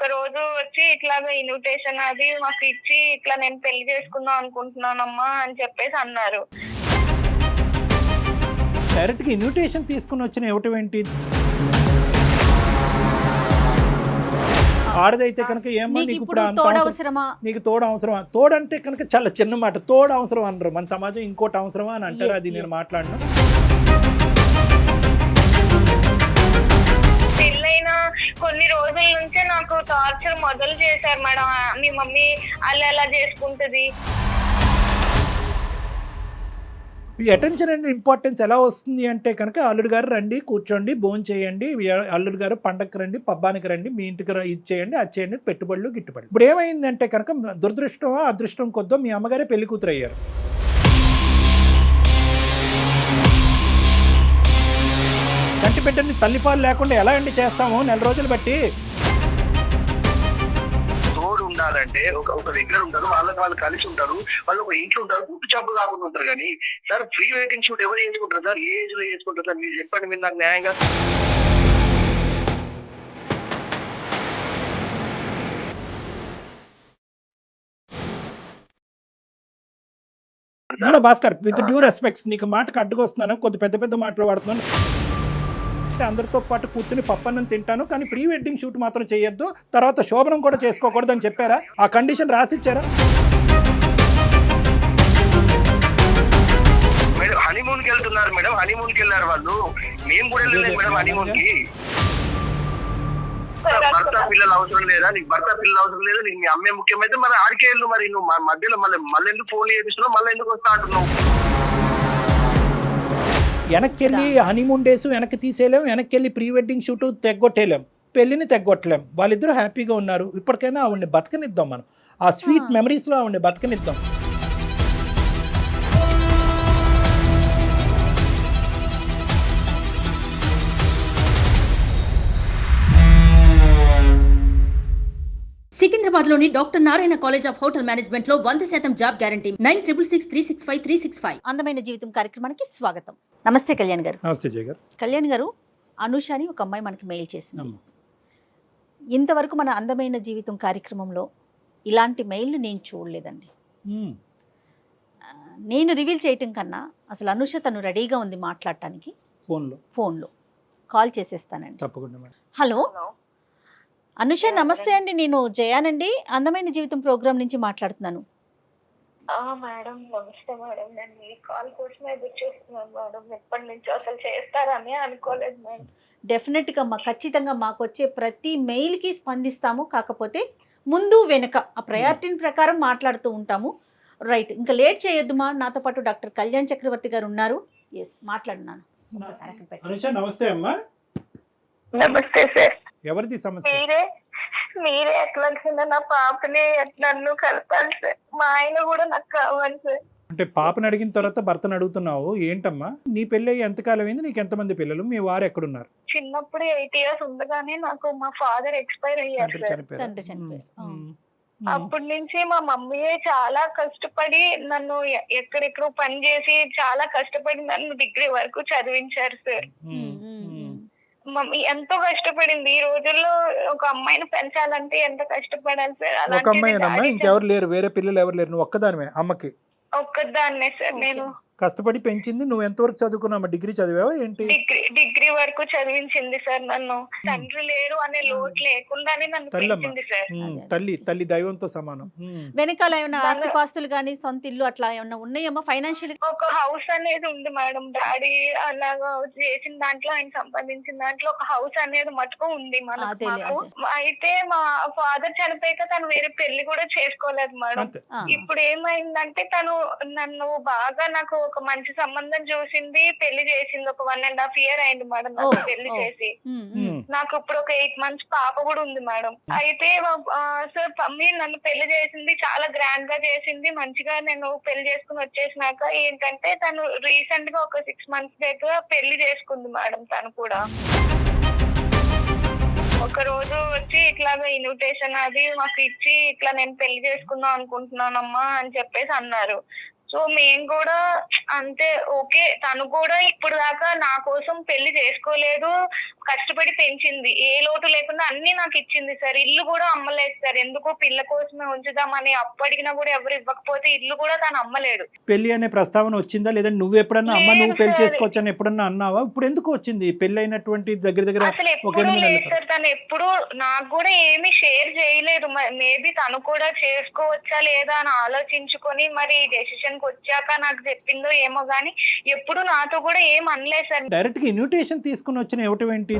ఒక రోజు వచ్చి ఇట్లాగా ఇన్విటేషన్ అది మాకు ఇచ్చి ఇట్లా నేను పెళ్లి చేసుకుందాం అనుకుంటున్నానమ్మా అని చెప్పేసి అన్నారు. డైరెక్ట్గా ఇన్విటేషన్ తీసుకుని వచ్చిన ఇవ్వటం ఏంటి? ఆడదైతే కనుక ఏమో నీకు ఇప్పుడు నీకు తోడు అవసరమా? తోడంటే కనుక చాలా చిన్న మాట. తోడు అవసరం అనరు మన సమాజం, ఇంకోటి అవసరమా అని అంటారు. అది నేను మాట్లాడను. పెళ్ళైన కొన్ని రోజుల నుంచే నాకు టార్చర్ మొదలు చేశారు మేడం. మీ మమ్మీ అలా ఎలా చేసుకుంటది. ఈ అటెన్షన్ అండ్ ఇంపార్టెన్స్ ఎలా వస్తుంది అంటే కనుక అల్లుడు గారు రండి, కూర్చోండి, భోజనం చేయండి, అల్లుడు గారు పండగకి రండి, పబ్బానికి రండి, మీ ఇంటికి ఇది చేయండి, అది చేయండి, పెట్టుబడులు గిట్టుబడి. ఇప్పుడు ఏమైందంటే కనుక దురదృష్టమో అదృష్టం కొద్దో మీ అమ్మగారే పెళ్లి కూతురు అయ్యారు. కంటి బిడ్డని తల్లిపాలు లేకుండా ఎలా అండి చేస్తాము నెల రోజులు బట్టి? ఉండాలంటే ఒక దగ్గర ఉంటారు, వాళ్ళు కలిసి ఉంటారు, వాళ్ళు ఒక ఇంట్లో ఉంటారు, గుట్టు చప్పుడు కాకుండా ఉంటారు. కానీ సార్ ప్రీ వెడ్డింగ్ షూట్ ఎవరు చేసుకుంటారు సార్? ఏ ఏజ్ లో చేసుకుంటారు సార్? మీరు చెప్పండి, మీరు నాకు న్యాయంగా. భాస్కర్, విత్ డ్యూ రెస్పెక్ట్స్, నీకు మాటకు అడ్డుకొస్తున్నాను, కొద్ది పెద్ద పెద్ద మాటలు వాడుతున్నాను. అందరితో పాటు కూర్చుని పప్పన్నం తింటాను, కానీ ప్రీ వెడ్డింగ్ షూట్ మాత్రం చేయొద్దు, తర్వాత శోభనం కూడా చేసుకోకూడదు అని చెప్పారా? ఆ కండిషన్ రాసిచ్చారా? మేడం హనీమూన్ కి వెళ్తున్నారు మేడం, హనీమూన్ కి వెళ్ళారు వాళ్ళు. మేము కూడా వెళ్ళలేదు మేడం హనీమూన్ కి. భర్త పిల్లలు అవసరం లేదా నీకు? భర్త పిల్లలు అవసరం లేదా నీకు? మీ అమ్మే ముఖ్యమైతే మరి ఆడికే వెళ్ళు. మరి నువ్వు మధ్యలో మళ్ళీ ఎందుకు ఫోన్ చేపిస్తున్నావు? మళ్ళీ ఎందుకు వస్తా అంటున్నావు? వెనక్కి వెళ్ళి హనీమూన్ డేస్ వెనక్కి తీసేయలేం, వెనక్కి వెళ్ళి ప్రీ వెడ్డింగ్ షూట్ తెగ్గొట్టేయలేం, పెళ్ళిని తెగ్గొట్టలేం. వాళ్ళిద్దరూ హ్యాపీగా ఉన్నారు, ఇప్పటికైనా ఆవిడ్ని బతకనిద్దాం. మనం ఆ స్వీట్ మెమరీస్లో ఆవిడ్ని బతకనిద్దాం. సికింద్రాబాద్లోని doctor Narayana college of hotel management లో 100% జాబ్ గ్యారంటీ. 966365 అందమైన జీవితం కార్యక్రమానికి స్వాగతం. నమస్తే కళ్యాణ్ గారు. నమస్తే జయ గారు. కళ్యాణ్ గారు, అనూష అని ఒక అమ్మాయి మనకి మెయిల్ చేసింది. ఇంతవరకు మన అందమైన జీవితం కార్యక్రమంలో ఇలాంటి మెయిల్ను నేను చూడలేదండి. నేను రివీల్ చేయటం కన్నా అసలు అనూష తను రెడీగా ఉంది మాట్లాడటానికి. ఫోన్లో కాల్ చేసేస్తానండి. తప్పకుండా. హలో అనుష, నమస్తే అండి. నేను జయానండి, అందమైన జీవితం ప్రోగ్రామ్ నుంచి మాట్లాడుతున్నాను. మేడం నమస్తే మేడం. నేను ఈ కాల్ కోసమే ఎదురు చూస్తున్నాను మేడం. ఎప్పటి నుంచి అసలు చేస్తారని అనుకోలేదు మేడం. డెఫినెట్గా ఖచ్చితంగా మాకు వచ్చే ప్రతి మెయిల్కి స్పందిస్తాము. కాకపోతే ముందు వెనక ఆ ప్రయారిటీని ప్రకారం మాట్లాడుతూ ఉంటాము. రైట్, ఇంకా లేట్ చేయొద్దుమా. నాతో పాటు డాక్టర్ కళ్యాణ్ చక్రవర్తి గారు ఉన్నారు. ఎస్, మాట్లాడున్నాను. నమస్తే అమ్మా. నమస్తే సార్. ఎవరిది సమస్య? మీరే ఎట్లా నా పాపని నన్ను కలపాలి సార్. మా ఆయన కూడా నాకు కావాలి సార్. అంటే పాపని అడిగిన తర్వాత భర్తను అడుగుతున్నావు ఏంటమ్మా? నీ పెళ్ళి ఎంతకాలం అయింది? నీకు ఎంతమంది పిల్లలు? మీ వారు ఎక్కడున్నారు? చిన్నప్పుడు 8 years ఉండగానే నాకు మా ఫాదర్ ఎక్స్పైర్ అయ్యారు సార్. అప్పటి నుంచి మా మమ్మీయే చాలా కష్టపడి నన్ను ఎక్కడెక్కడో పని చేసి చాలా కష్టపడి నన్ను డిగ్రీ వరకు చదివించారు సార్. మమ్మీ ఎంతో కష్టపడింది. ఈ రోజుల్లో ఒక అమ్మాయిని పెంచాలంటే ఎంత కష్టపడాలి సార్. ఒక అమ్మాయినమ్మా, ఇంకెవరు లేరు? వేరే పిల్లలు ఎవరు లేరు? నువ్వు ఒక్కదానివే అమ్మకి? ఒక్కదాన్నే సార్. నేను కష్టపడి పెంచింది. నువ్వు ఎంతవరకు చదువుకున్నావు? డిగ్రీ చదివావా ఏంటి? డిగ్రీ వరకు చదివించింది సార్ నన్ను. తండ్రి లేరు అనే లోటు లేకుండానే నన్ను పెంచింది సార్. తల్లి దైవంతో సమానం. వెనకాల ఏమైనా ఆస్తిపాస్తులు కానీ సొంత ఇల్లు అట్లా ఏమైనా ఉన్నాయమ్మా? ఫైనాన్షియల్ ఒక హౌస్ అనేది ఉంది మేడం. డాడీ అలాగా చేసిన దాంట్లో, ఆయన సంపాదించిన దాంట్లో ఒక హౌస్ అనేది మటుకు ఉంది మనకు. అయితే మా ఫాదర్ చనిపోయాక తను వేరే పెళ్లి కూడా చేసుకోలేదు మేడం. ఇప్పుడు ఏమైందంటే తను నన్ను బాగా నాకు ఒక మంచి సంబంధం చూసింది, పెళ్లి చేసింది. ఒక 1.5 years అయింది మేడం నాకు పెళ్లి చేసి. నాకు ఇప్పుడు ఒక 8 months పాప కూడా ఉంది మేడం. అయితే సార్ మమ్మీ నన్ను పెళ్లి చేసింది, చాలా గ్రాండ్ గా చేసింది. మంచిగా నేను పెళ్లి చేసుకుని వచ్చేసినాక ఏంటంటే తను రీసెంట్ గా ఒక 6 months దగ్గర పెళ్లి చేసుకుంది మేడం. తను కూడా ఒక రోజు వచ్చి ఇట్లాగా ఇన్విటేషన్ అది మాకు ఇచ్చి ఇట్లా నేను పెళ్లి చేసుకుందాం అనుకుంటున్నానమ్మా అని చెప్పేసి అన్నారు. సో మేము కూడా అంతే ఓకే, తను కూడా ఇప్పుడు దాకా నా కోసం పెళ్లి చేసుకోలేదు, కష్టపడి పెంచింది, ఏ లోటు లేకుండా అన్ని నాకు ఇచ్చింది సార్. ఇల్లు కూడా అమ్మలేదు సార్, ఎందుకో పిల్ల కోసమే ఉంచుదామని అప్పు అడిగినా కూడా ఎవరు ఇవ్వకపోతే ఇల్లు కూడా తను అమ్మలేడు. పెళ్లి అనే ప్రస్తావన వచ్చిందా లేదా? నువ్వు ఎప్పుడన్నా అమ్మ నువ్వు పెళ్లి చేసుకోవచ్చని ఎప్పుడన్నా అన్నావా? ఇప్పుడు ఎందుకు వచ్చింది? పెళ్లి అయినటువంటి దగ్గర అసలు ఎప్పుడు లేదు సార్, తను ఎప్పుడు నాకు కూడా ఏమి షేర్ చేయలేదు. మేబీ తను కూడా చేసుకోవచ్చా లేదా అని ఆలోచించుకొని మరి డెసిషన్ కి వచ్చాక నాకు చెప్పిందో ఏమో గానీ ఎప్పుడు నాతో కూడా ఏం అనలేదు సార్. డైరెక్ట్ గా ఇన్విటేషన్ తీసుకుని వచ్చిన ఇవ్వటం ఏంటి?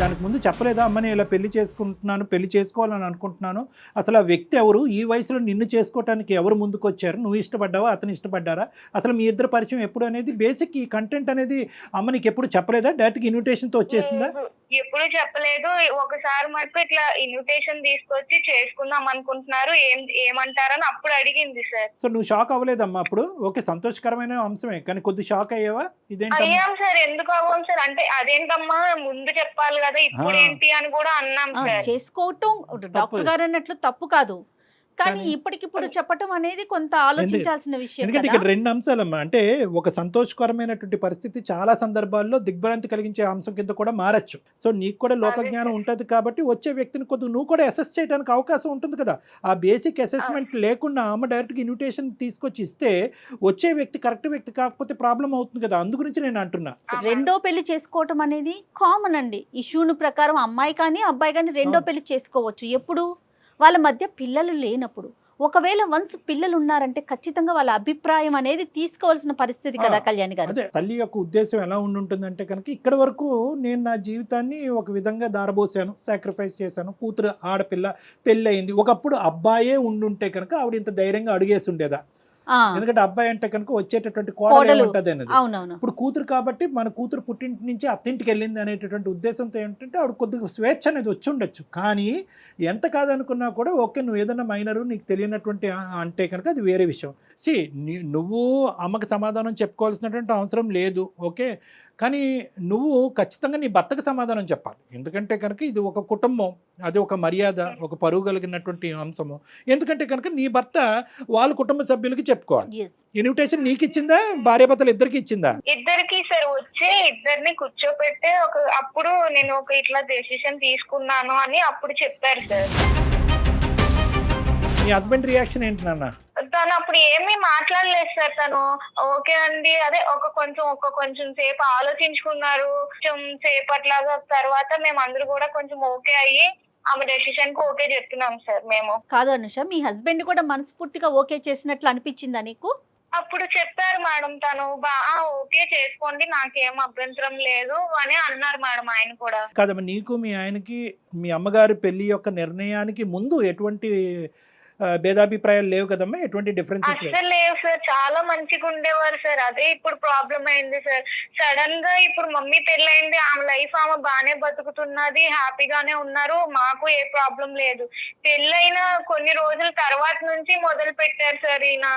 దానికి ముందు చెప్పలేదా అమ్మని ఇలా పెళ్లి చేసుకుంటున్నాను, పెళ్లి చేసుకోవాలని అనుకుంటున్నాను, అసలు ఆ వ్యక్తి ఎవరు, ఈ వయసులో నిన్ను చేసుకోవటానికి ఎవరు ముందుకు వచ్చారు, నువ్వు ఇష్టపడ్డావా అతను ఇష్టపడ్డారా, అసలు మీ ఇద్దరు పరిచయం ఎప్పుడు అనేది బేసిక్ ఈ కంటెంట్ అనేది అమ్మ నీకు ఎప్పుడు చెప్పలేదా? డైరెక్ట్ ఇన్విటేషన్ తో వచ్చేసిందా? ఎప్పుడు చెప్పలేదు. ఒకసారి మటుకు ఇట్లా ఇన్విటేషన్ తీసుకొచ్చి చేసుకుందాం అనుకుంటున్నారు, ఏమంటారని అప్పుడు అడిగింది సార్. సో నువ్వు షాక్ అవ్వలేదమ్మా అప్పుడు? ఓకే, సంతోషకరమైన అంశమే, కానీ కొద్ది షాక్ అయ్యావా? అయ్యాం సార్, ఎందుకు అవ్వం సార్, అంటే అదేంటమ్మా ముందు చెప్పాలి కదా ఇప్పుడు ఏంటి అని కూడా అన్నాం సార్. చేసుకోవటం డాక్టర్ గారు అన్నట్లు తప్పు కాదు, కానీ ఇప్పటికిప్పుడు చెప్పటం అనేది కొంత ఆలోచించాల్సిన విషయం. ఎందుకంటే ఇక్కడ రెండు అంశాలమ్మా, అంటే ఒక సంతోషకరమైనటువంటి పరిస్థితి చాలా సందర్భాల్లో దిగ్భ్రాంతి కలిగించే అంశం కింద కూడా మారచ్చు. సో నీకు కూడా లోకజ్ఞానం ఉంటుంది కాబట్టి వచ్చే వ్యక్తిని కొద్దిగా నువ్వు కూడా అసెస్ చేయడానికి అవకాశం ఉంటుంది కదా. ఆ బేసిక్ అసెస్మెంట్ లేకుండా ఆమె డైరెక్ట్గా ఇన్విటేషన్ తీసుకొచ్చి ఇస్తే వచ్చే వ్యక్తి కరెక్ట్ వ్యక్తి కాకపోతే ప్రాబ్లం అవుతుంది కదా, అందు గురించి నేను అంటున్నా. రెండో పెళ్లి చేసుకోవటం అనేది కామన్ అండి. ఇష్యూను ప్రకారం అమ్మాయి కానీ అబ్బాయి కానీ రెండో పెళ్లి చేసుకోవచ్చు ఎప్పుడు వాళ్ళ మధ్య పిల్లలు లేనప్పుడు. ఒకవేళ వన్స్ పిల్లలు ఉన్నారంటే ఖచ్చితంగా వాళ్ళ అభిప్రాయం అనేది తీసుకోవాల్సిన పరిస్థితి కదా కళ్యాణ్ గారు. అదే తల్లి యొక్క ఉద్దేశం ఎలా ఉంటుందంటే కనుక ఇక్కడ వరకు నేను నా జీవితాన్ని ఒక విధంగా దారబోసాను, సాక్రిఫైస్ చేశాను, కూతురు ఆడపిల్ల పెళ్ళి అయింది. ఒకప్పుడు అబ్బాయే ఉండుంటే కనుక ఆవిడ ఇంత ధైర్యంగా అడిగేసి ఉండేదా? ఎందుకంటే అబ్బాయి అంటే కనుక వచ్చేటటువంటి కోడలు ఉంటుంది అనేది. ఇప్పుడు కూతురు కాబట్టి మన కూతురు పుట్టింటి నుంచి అత్తింటికి వెళ్ళింది అనేటటువంటి ఉద్దేశంతో ఏంటంటే ఆవిడ కొద్దిగా స్వేచ్ఛ అనేది వచ్చి ఉండొచ్చు. కానీ ఎంత కాదనుకున్నా కూడా ఓకే, నువ్వు ఏదైనా మైనరు నీకు తెలియనటువంటి అంటే కనుక అది వేరే విషయం. నువ్వు అమ్మకి సమాధానం చెప్పుకోవాల్సినటువంటి అవసరం లేదు, ఓకే, కానీ నువ్వు ఖచ్చితంగా నీ భర్తకు సమాధానం చెప్పాలి. ఎందుకంటే కనుక ఇది ఒక కుటుంబం, అది ఒక మర్యాద, ఒక పరువు కలిగినటువంటి అంశము. ఎందుకంటే కనుక నీ భర్త వాళ్ళ కుటుంబ సభ్యులకి చెప్పుకోవాలి. ఇన్విటేషన్ నీకు ఇచ్చిందా, భార్యాభర్తలు ఇద్దరికి ఇచ్చిందా? ఇద్దరికి సార్. వచ్చి ఇద్దరిని కూర్చోపెట్టే అప్పుడు నేను ఒక ఇట్లా డెసిషన్ తీసుకున్నాను అని అప్పుడు చెప్పారు సార్. మీ హస్బెండ్ రియాక్షన్ ఏంటి నాన్న? తను అప్పుడు ఏమీ మాట్లాడలేదు సార్. తను ఓకే అండి, అదే ఒక కొంచెం సేపు ఆలోచించుకున్నారు. కొంచెం సేపట్లాగా తర్వాత మేము అందరూ కూడా కొంచెం ఓకే అయ్యి ఆమె డెసిషన్ కు ఓకే చెప్తున్నాం సార్. మేము కాదు అనుష, మీ హస్బెండ్ కూడా మనస్ఫూర్తిగా ఓకే చేసినట్లు అనిపించిందా నీకు? అప్పుడు చెప్పారు మేడం, తను ఓకే చేసుకోండి నాకేం అభ్యంతరం లేదు అని అన్నారు మేడం. ఆయన కూడా కాదమ్మా, నీకు మీ ఆయనకి మీ అమ్మగారి పెళ్లి యొక్క నిర్ణయానికి ముందు ఎటువంటి భేదాభిప్రాయాలు లేవు కదమ్మా? ఎటువంటి డిఫరెన్సెస్ అసలు లేవు సార్, చాలా మంచిగా ఉండేవారు సార్. అదే ఇప్పుడు ప్రాబ్లం అయింది సార్. సడన్ గా ఇప్పుడు మమ్మీ పెళ్ళైంది, ఆమె లైఫ్ ఆమె బానే బతుకుతున్నది, హ్యాపీగానే ఉన్నారు, మాకు ఏ ప్రాబ్లం లేదు. పెళ్ళైన కొన్ని రోజుల తర్వాత నుంచి మొదలు పెట్టారు సార్ ఈయన.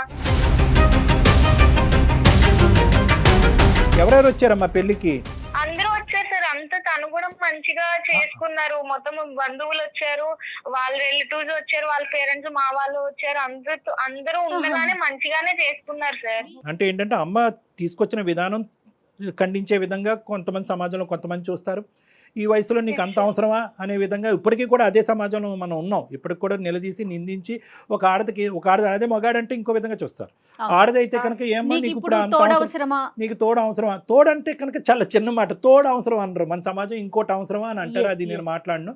ఎవరెవరు వచ్చారమ్మా పెళ్లికి? అందరూ వచ్చారు సార్. అంతా తను కూడా మంచిగా చేసుకున్నారు. మొత్తం బంధువులు వచ్చారు, వాళ్ళ రిలేటివ్స్ వచ్చారు, వాళ్ళ పేరెంట్స్ మా వాళ్ళు వచ్చారు, అందరూ ఉండగానే మంచిగానే చేసుకున్నారు సార్. అంటే ఏంటంటే అమ్మ తీసుకొచ్చిన విధానం ఖండించే విధంగా కొంతమంది సమాజంలో కొంతమంది చూస్తారు. ఈ వయసులో నీకు అంత అవసరమా అనే విధంగా ఇప్పటికీ కూడా అదే సమాజంలో మనం ఉన్నాం. ఇప్పటికి కూడా నిలదీసి నిందించి ఒక ఆడది అదే మగాడంటే ఇంకో విధంగా చూస్తారు. ఆడదైతే కనుక ఏమో నీకు ఇప్పుడు నీకు తోడు అవసరమా? తోడంటే కనుక చాలా చిన్న మాట, తోడు అవసరం అనరు మన సమాజం, ఇంకోటి అవసరమా అని అంటారు. అది నేను మాట్లాడను.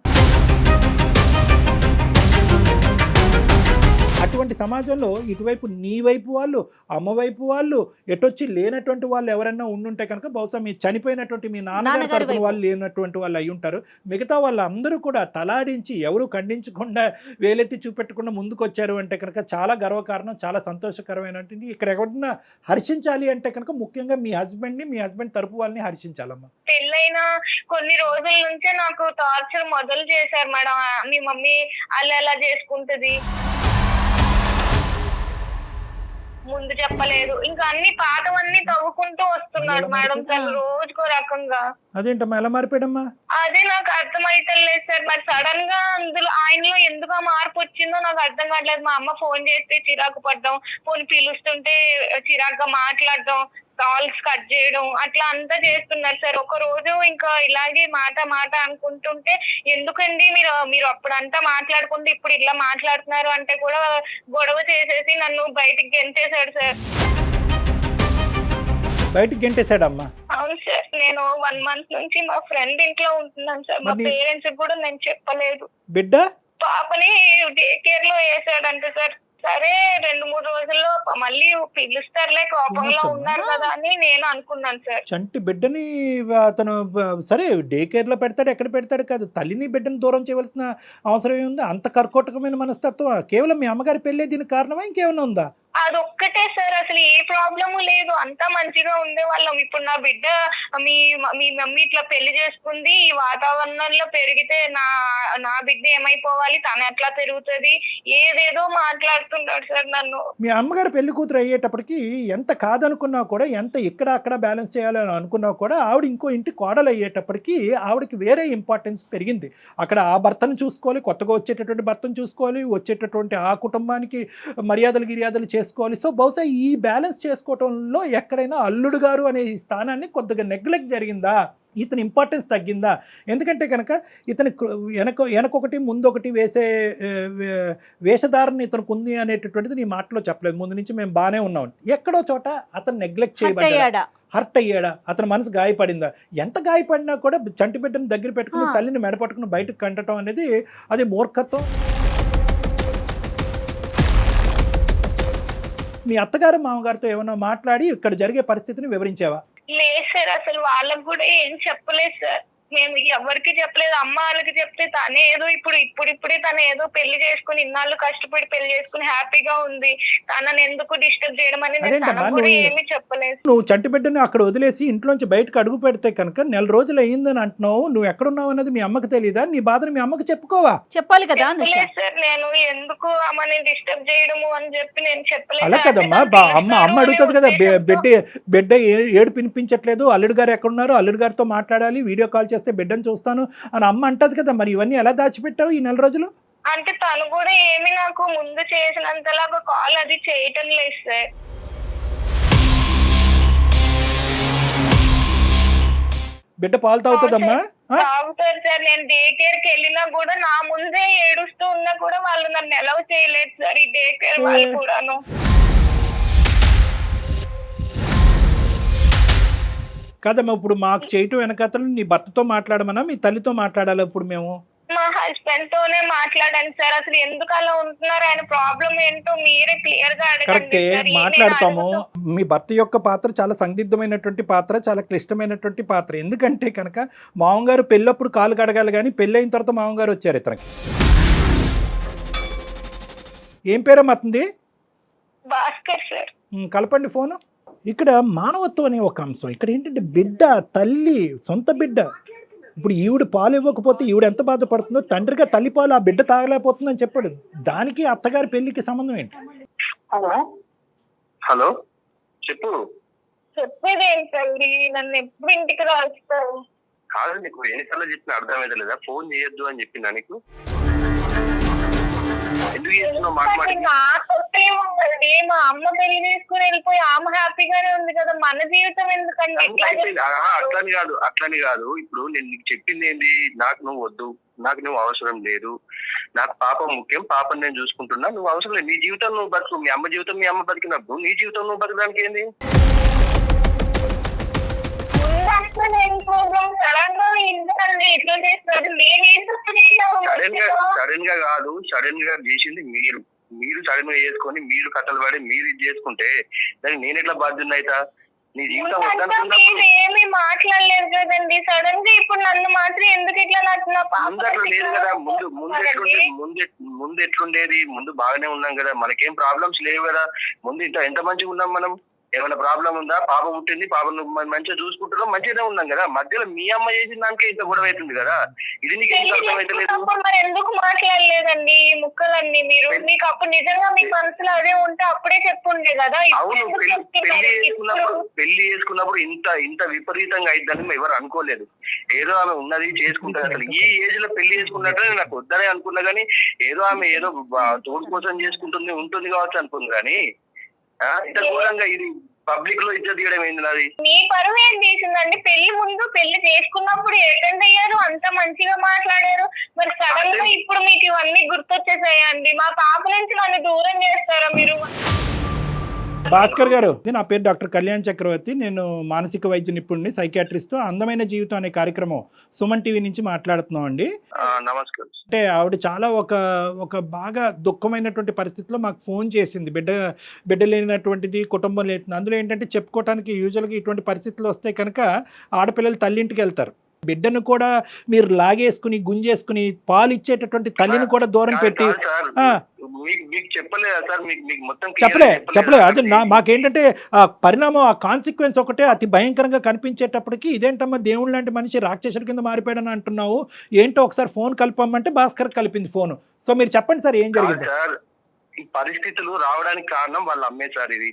అటువంటి సమాజంలో ఇటువైపు నీ వైపు వాళ్ళు, అమ్మ వైపు వాళ్ళు, ఎటొచ్చి లేనటువంటి వాళ్ళు ఎవరైనా ఉండుంటే కనుక బహుశా మీ చనిపోయినటువంటి మీ నాన్నగారి తరపున వాళ్ళు లేనటువంటి వాళ్ళు అయి ఉంటారు. మిగతా వాళ్ళందరూ కూడా తలాడించి ఎవరు ఖండించకుండా వేలెత్తి చూపెట్టకుండా ముందుకు వచ్చారు అంటే కనుక చాలా గర్వకారణం, చాలా సంతోషకరమైనటువంటి. ఇక్కడ ఎవరన్నా హర్షించాలి అంటే కనుక ముఖ్యంగా మీ హస్బెండ్ తరపు వాళ్ళని హర్షించాలమ్మా. పెళ్ళైన కొన్ని రోజుల నుంచే నాకు టార్చర్ మొదలు చేశారు మేడం. మీ మమ్మీ అలా ఎలా చేసుకుంటది, ముందు చెప్పలేదు. ఇంకా అన్ని పాతవన్నీ తవ్వుకుంటూ వస్తున్నాడు మేడం తను రోజుకో రకంగా. అదేంటమ్మా ఎలా మారిపోయాడమ్మా? అదే నాకు అర్థమైతలేదు సార్. మరి సడన్ గా అందులో ఆయనలో ఎందుకు ఆ మార్పు వచ్చిందో నాకు అర్థం కావట్లేదు. మా అమ్మ ఫోన్ చేస్తే చిరాకు పడ్డం, ఫోన్ పిలుస్తుంటే చిరాకుగా మాట్లాడడం, కాల్స్ కట్ చేయడం అట్లా అంతా చేస్తున్నారు సార్. ఒక రోజు ఇంకా ఇలాగే మాట అనుకుంటుంటే ఎందుకండి మీరు అప్పుడంతా మాట్లాడుకుంటే ఇప్పుడు ఇట్లా మాట్లాడుతున్నారు అంటే కూడా గొడవ చేసేసి నన్ను బయటికి గెంటేశాడు సార్. బయటికి గెంటేశాడమ్మా? అవును సార్. నేను 1 month నుంచి మా ఫ్రెండ్ ఇంట్లో ఉంటున్నాను సార్. మా పేరెంట్స్ కూడా నేను చెప్పలేదు. బిడ్డ పాపని డే కేర్ లో వేసాడంటే సార్. సరే 2-3 రోజుల్లో మళ్ళీ పిలుస్తారులే, కోపంలో ఉన్నారు కదా అని నేను అనుకున్నాను సార్. చంటి బిడ్డని అతను సరే డే కేర్ లో పెడతాడు, ఎక్కడ పెడతాడు కాదు, తల్లిని బిడ్డని దూరం చేయవలసిన అవసరం ఏముంది? అంత కర్కోటకమైన మనస్తత్వం కేవలం మీ అమ్మగారి పెళ్ళే దీనికి కారణమా ఇంకేమైనా ఉందా? అదొక్కటే సార్. అసలు ఏ ప్రాబ్లము లేదు, అంతా మంచిగా ఉండే వాళ్ళం. ఇప్పుడు నా బిడ్డ మీ మమ్మీ ఇట్లా పెళ్లి చేసుకుంది, ఈ వాతావరణంలో పెరిగితే నా బిడ్డ ఏమైపోవాలి, తను ఎట్లా పెరుగుతుంది, ఏదేదో మాట్లాడుతున్నాడు సార్ నన్ను. మీ అమ్మగారు పెళ్లి కూతురు అయ్యేటప్పటికి ఎంత కాదనుకున్నా కూడా, ఎంత ఇక్కడ అక్కడ బ్యాలెన్స్ చేయాలని అనుకున్నా కూడా, ఆవిడ ఇంకో ఇంటి కోడలు అయ్యేటప్పటికి ఆవిడకి వేరే ఇంపార్టెన్స్ పెరిగింది. అక్కడ ఆ భర్తను చూసుకోవాలి, కొత్తగా వచ్చేటటువంటి భర్తను చూసుకోవాలి, వచ్చేటటువంటి ఆ కుటుంబానికి మర్యాదలు చేసుకోవాలి. సో బహుశా ఈ బ్యాలెన్స్ చేసుకోవటంలో ఎక్కడైనా అల్లుడు గారు అనే ఈ స్థానాన్ని కొద్దిగా నెగ్లెక్ట్ జరిగిందా, ఇతని ఇంపార్టెన్స్ తగ్గిందా? ఎందుకంటే కనుక ఇతని వెనకొకటి ముందొకటి వేసే వేషధారణ ఇతనికి ఉంది అనేటటువంటిది నీ మాటలో చెప్పలేదు. ముందు నుంచి మేము బాగానే ఉన్నాం, ఎక్కడో చోట అతను నెగ్లెక్ట్ చేయబడ్డాడా, హర్ట్ అయ్యాడా, అతని మనసు గాయపడిందా? ఎంత గాయపడినా కూడా చంటి బిడ్డను దగ్గర పెట్టుకుని తల్లిని మెడపట్టుకుని బయటకు కంటడం అనేది అది మూర్ఖత్వం. మీ అత్తగారు మామగారితో ఏమన్నా మాట్లాడి ఇక్కడ జరిగే పరిస్థితిని వివరించావా? లేదు సార్. అసలు వాళ్ళకు కూడా ఏం చెప్పలేదు సార్. మేము ఎవరికి చెప్పలేదు. అమ్మ వాళ్ళకి చెప్తే తనే ఏదో ఇప్పుడిప్పుడే తను ఏదో పెళ్లి చేసుకుని ఇన్నాళ్ళు కష్టపడి పెళ్లి చేసుకుని హ్యాపీగా ఉంది, తనని ఎందుకు డిస్టర్బ్ చేయడం అనేది ఏమీ చెప్పలేదు. నువ్వు చంటి బిడ్డని అక్కడ వదిలేసి ఇంట్లోంచి బయటకు అడుగు పెడితే కనుక 1 రోజులు అయ్యిందని అంటున్నావు. నువ్వు ఎక్కడున్నావు అన్నది మీ అమ్మకి తెలియదా? నీ బాధను మీ అమ్మకి చెప్పుకోవా? చెప్పాలి కదా సార్. నేను ఎందుకు అమ్మని డిస్టర్బ్ చేయడము అని చెప్పి నేను చెప్పలేదు. అలా కదమ్మా, అమ్మ అడుగుతుంది కదా, బిడ్డ ఏడు పినిపించట్లేదు, అల్లుడు గారు ఎక్కడున్నారు, అల్లుడు గారితో మాట్లాడాలి, వీడియో కాల్ చేస్తే బిడ్డను చూస్తాను అని అమ్మ అంటది కదా. మరి ఇవన్నీ ఎలా దాచిపెట్టావు ఈ 1 రోజులు? అంటే తను కూడా ఏమి నాకు ముందు చేసినంతలాగా కాల్ అది చేయటం లేదు సార్. బిడ్డ పాలు తాగుతుందమ్మా? తాగుతారు సార్. నేను డే కేర్ కి వెళ్ళినా కూడా నా ముందే ఏడుస్తూ ఉన్నా కూడా వాళ్ళు నన్ను అలౌ చేయలేదు సార్, ఈ డే కేర్ వాళ్ళు కూడాను. కాదమ్మా, ఇప్పుడు మాకు చేయటం వెనకతలు నీ భర్తతో మాట్లాడమన్నా మీ తల్లితో మాట్లాడాలి? ఇప్పుడు మేము మా హస్బెండ్ తోనే మాట్లాడాను సార్. అసలు ఎందుకు అలా ఉంటున్నారు, ఆయన ప్రాబ్లం ఏంటో మీరే క్లియర్ గా అడగండి. కరెక్టే, మాట్లాడతాము. మీ భర్త యొక్క పాత్ర చాలా సందిగ్ధమైనటువంటి పాత్ర, చాలా క్లిష్టమైనటువంటి పాత్ర. ఎందుకంటే కనుక మామగారు పెళ్ళప్పుడు కాలు కడగాలి, కానీ పెళ్ళైన తర్వాత మామగారు వచ్చారు ఇతనికి. ఏం పేరమ్మా అతనిది? భాస్కర్ సార్. కలపండి ఫోను. ఇక్కడ మానవత్వం అనే ఒక అంశం. ఇక్కడ ఏంటంటే బిడ్డ, తల్లి, సొంత బిడ్డ. ఇప్పుడు ఈవిడ పాలు ఇవ్వకపోతే ఈవిడ ఎంత బాధపడుతుందో, తండ్రిగా తల్లి పాలు ఆ బిడ్డ తాగలేకపోతుందని చెప్పాడు. దానికి అత్తగారి పెళ్లికి సంబంధం ఏంటి? హలో చెప్పు. చెప్పేది ఏంటండి, నన్ను ఎప్పుడు ఇంటికి రాస్తావు? కాదు, నీకు ఎన్నిసార్లు చెప్పిన అర్థమైతే లేదా? ఫోన్ చేయొద్దు అని చెప్పిందా నీకు? ఎందుకు చేస్తున్నావు? నాకొచ్చేముందండి, మా అమ్మ పెళ్లి చేసుకుని వెళ్ళిపోయి ఆమె హ్యాపీగానే ఉంది కదా, మన జీవితం ఎందుకండి? అట్లని కాదు. ఇప్పుడు నేను నీకు చెప్పింది ఏంటి, నాకు నువ్వు వద్దు, నాకు నువ్వు అవసరం లేదు, నాకు పాప ముఖ్యం, పాపని నేను చూసుకుంటున్నా, నువ్వు అవసరం లేదు, నీ జీవితం నువ్వు బతుకు, మీ అమ్మ జీవితం మీ అమ్మ బతికినప్పుడు నీ జీవితం నువ్వు బతకడానికి ఏంది? సడన్ గా చేసింది మీరు సడన్ గా చేసుకొని మీరు కట్టలు పడి మీరు ఇది చేసుకుంటే దానికి నేను ఎట్లా బాధ్యత అయితా? నీ జీవితం ఏమి మాట్లాడలేదు కదండి, సడన్ గా ఇప్పుడు నన్ను మాత్రం ఎందుకు ఇట్లా ముందు అట్లా లేదు కదా. ముందు ఎట్లుండేది? ముందు బాగానే ఉన్నాం కదా, మనకేం ప్రాబ్లమ్స్ లేవు కదా. ముందు ఎంత మంచిగా ఉన్నాం మనం. ఏమైనా ప్రాబ్లం ఉందా? పాప పుట్టింది, పాపను మంచిగా చూసుకుంటున్నాం, మంచిగానే ఉన్నాం కదా. మధ్యలో మీ అమ్మ చేసిన దానికే ఇంత గొడవ అవుతుంది కదా. ఇది నీకు ఎందుకు అర్థమైతలేదు? మరి ఎందుకు మాట్లాడలేదండి ఈ ముక్కలన్నీ? మీరు మీకు అప్పుడు నిజంగా మీ మనసులో అదే ఉంటే అప్పుడే చెప్పుండే కదా. అవును, పెళ్లి చేసుకున్నప్పుడు ఇంత విపరీతంగా అయిద్దని ఎవరు అనుకోలేదు. ఏదో ఆమె ఉన్నది చేసుకుంటారు. అసలు ఈ ఏజ్ లో పెళ్లి చేసుకున్నట్టు నాకు వద్దనే అనుకున్నా గానీ, ఏదో ఆమె ఏదో తోడు కోసం ఉంటుంది కావచ్చు అనుకుంది కానీ ఇంత ఘోరంగా ఇది పబ్లిక్ లో ఇజ్జత్ తీయడం ఏంది నాది? మీ పరువు ఏం తీసిందండి? పెళ్లి ముందు పెళ్లి చేసుకున్నప్పుడు అటెండ్ అయ్యారు, అంత మంచిగా మాట్లాడారు. మరి సడన్ గా ఇప్పుడు మీకు ఇవన్నీ గుర్తొచ్చేసాయండి. మా పాప నుంచి నన్ను దూరం చేస్తారా మీరు? భాస్కర్ గారు, నా పేరు డాక్టర్ కళ్యాణ్ చక్రవర్తి. నేను మానసిక వైద్య నిపుణుడిని, సైకియాట్రిస్ట్. అందమైన జీవితం అనే కార్యక్రమం సుమన్ టీవీ నుంచి మాట్లాడుతున్నాం అండి. నమస్కారం. అంటే ఆవిడ చాలా ఒక బాగా దుఃఖమైనటువంటి పరిస్థితిలో మాకు ఫోన్ చేసింది. బిడ్డ లేనటువంటిది, కుటుంబం లేని. అందులో ఏంటంటే చెప్పుకోవటానికి యూజువల్గా ఇటువంటి పరిస్థితులు వస్తే కనుక ఆడపిల్లలు తల్లింటికి వెళ్తారు. బిడ్డను కూడా మీరు లాగేసుకుని గుంజేసుకుని పాలు ఇచ్చేటటువంటి తల్లిని కూడా దూరం పెట్టి చెప్పలే. అదే మాకేంటంటే ఆ పరిణామం, ఆ కాన్సిక్వెన్స్ ఒకటే అతి భయంకరంగా కనిపించేటప్పటికి ఇదేంటమ్మా దేవుడు లాంటి మనిషి రాక్షసుడి కింద మారిపోయాడని అంటున్నావు, ఏంటో ఒకసారి ఫోన్ కలపమ్మంటే భాస్కర్ కలిపింది ఫోను. సో మీరు చెప్పండి సార్, ఏం జరిగింది? ఈ పరిస్థితులు రావడానికి కారణం వాళ్ళ అమ్మే సార్. ఇది